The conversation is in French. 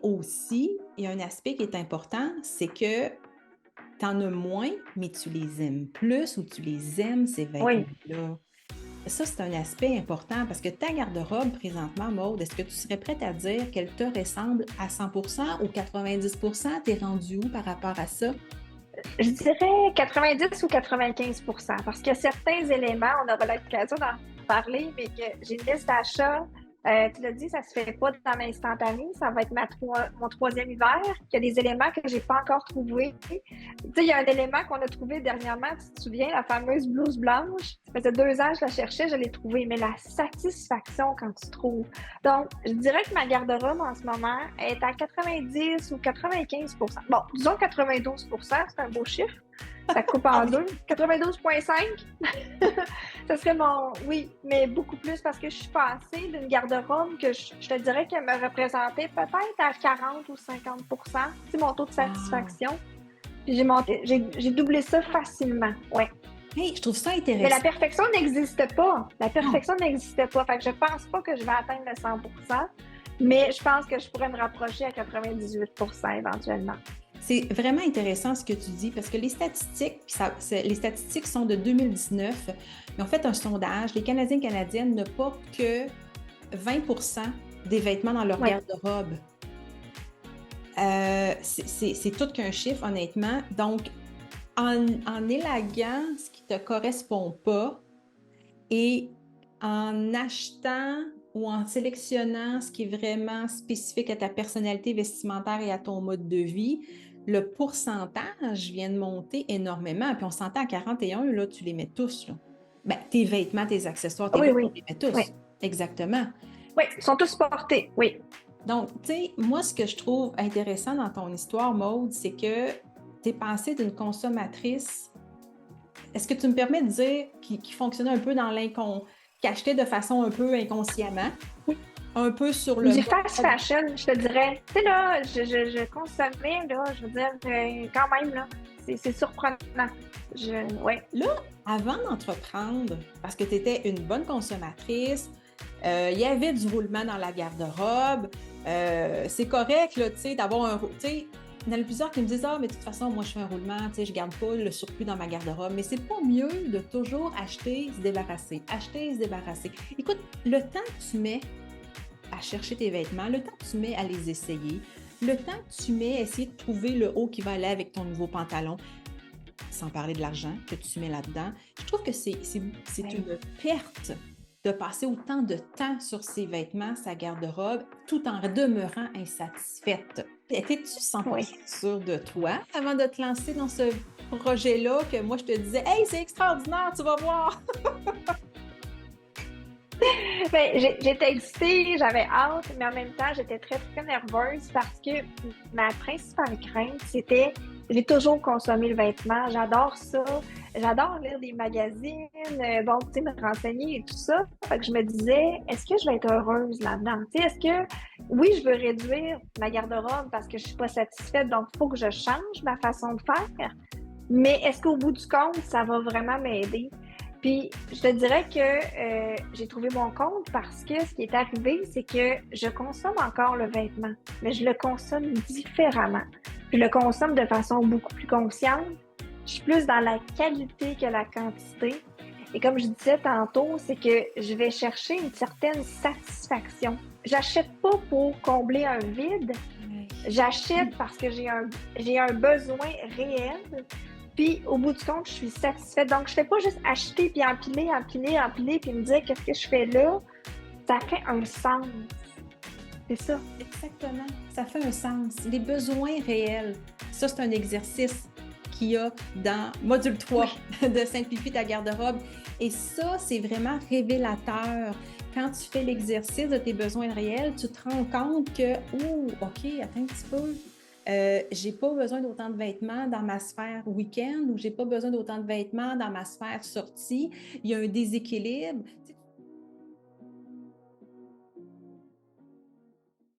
aussi, il y a un aspect qui est important, c'est que tu en as moins, mais tu les aimes plus ou tu les aimes, ces Oui. vêtements-là. Ça, c'est un aspect important parce que ta garde-robe présentement, Maude, est-ce que tu serais prête à dire qu'elle te ressemble à 100% ou 90%? T'es rendue où par rapport à ça? Je dirais 90 ou 95 parce qu'il y a certains éléments, on aura l'occasion d'en parler, mais que j'ai une liste d'achat. Tu l'as dit, ça se fait pas dans l'instantané. Ça va être mon troisième hiver. Il y a des éléments que j'ai pas encore trouvés. Tu sais, il y a un élément qu'on a trouvé dernièrement, tu te souviens, la fameuse blouse blanche. Ça faisait 2 ans que je la cherchais, je l'ai trouvée. Mais la satisfaction quand tu trouves. Donc, je dirais que ma garde-robe en ce moment est à 90 ou 95. Bon, disons 92, c'est un beau chiffre. Ça coupe Ah en oui. deux. 92,5. Ce serait mon. Oui, mais beaucoup plus parce que je suis passée d'une garde-robe que je te dirais qu'elle me représentait peut-être à 40 ou 50. C'est mon taux de Wow! satisfaction. Puis j'ai doublé ça facilement. Ouais. Hey, je trouve ça Mais la intéressant. perfection n'existe pas. La Non, perfection n'existe pas. Fait que je pense pas que je vais atteindre le 100%, mais je pense que je pourrais me rapprocher à 98% éventuellement. c'est vraiment intéressant ce que tu dis parce que les statistiques, les statistiques sont de 2019. Ils ont fait un sondage. Les Canadiens et Canadiennes ne portent que 20% des vêtements dans leur Oui. garde-robe. C'est tout qu'un chiffre, honnêtement. Donc, en élaguant ce qui ne te correspond pas et en achetant ou en sélectionnant ce qui est vraiment spécifique à ta personnalité vestimentaire et à ton mode de vie, le pourcentage vient de monter énormément. Puis on s'entend à 41, là, tu les mets tous. Là. Ben, tes vêtements, tes accessoires, tes Oui, vêtements, oui. on les met Oui. tous. Exactement. Oui, ils sont tous portés. Oui. Donc, tu sais, moi, ce que je trouve intéressant dans ton histoire, Maude, c'est que tu es passée d'une consommatrice. Est-ce que tu me permets de dire qui fonctionnait un peu dans qui achetait de façon un peu inconsciemment, un peu sur le Du fast mode. fashion, je te dirais. Tu sais, là, je consommais, là, je veux dire, quand même, là, c'est surprenant. Ouais. Là, avant d'entreprendre, parce que tu étais une bonne consommatrice, il y avait du roulement dans la garde-robe. C'est correct, là, tu sais, d'avoir un. Tu sais, il y en a plusieurs qui me disent: Ah, mais de toute façon, moi, je fais un roulement, tu sais, je garde pas le surplus dans ma garde-robe. Mais c'est pas mieux de toujours acheter, se débarrasser. Acheter, se débarrasser. Écoute, le temps que tu mets à chercher tes vêtements, le temps que tu mets à les essayer, le temps que tu mets à essayer de trouver le haut qui va aller avec ton nouveau pantalon, sans parler de l'argent que tu mets là-dedans. Je trouve que c'est Ouais. une perte de passer autant de temps sur ses vêtements, sa garde-robe, tout en demeurant insatisfaite. Étais-tu 100% Oui. sûre de toi avant de te lancer dans ce projet-là que moi, je te disais, hey, c'est extraordinaire, tu vas voir. Ben, j'étais excitée, j'avais hâte, mais en même temps, j'étais très, très nerveuse parce que ma principale crainte, c'était, j'ai toujours consommé le vêtement, j'adore ça, j'adore lire des magazines, bon, tu sais, me renseigner et tout ça. Fait que je me disais, est-ce que je vais être heureuse là-dedans? Tu sais, est-ce que, oui, je veux réduire ma garde-robe parce que je suis pas satisfaite, donc il faut que je change ma façon de faire. Mais est-ce qu'au bout du compte, ça va vraiment m'aider? Puis, je te dirais que j'ai trouvé mon compte parce que ce qui est arrivé, c'est que je consomme encore le vêtement, mais je le consomme différemment. Je le consomme de façon beaucoup plus consciente. Je suis plus dans la qualité que la quantité. Et comme je disais tantôt, c'est que je vais chercher une certaine satisfaction. J'achète pas pour combler un vide, j'achète parce que j'ai un besoin réel. Puis au bout du compte, je suis satisfaite. Donc, je fais pas juste acheter puis empiler, empiler, empiler puis me dire qu'est-ce que je fais là. Ça fait un sens. C'est ça. Exactement, ça fait un sens. Les besoins réels, ça, c'est un exercice qu'il y a dans module 3 Oui. de Simplifie ta garde-robe. Et ça, c'est vraiment révélateur. Quand tu fais l'exercice de tes besoins réels, tu te rends compte que, oh, OK, attends un petit peu. J'ai pas besoin d'autant de vêtements dans ma sphère week-end ou j'ai pas besoin d'autant de vêtements dans ma sphère sortie. Il y a un déséquilibre.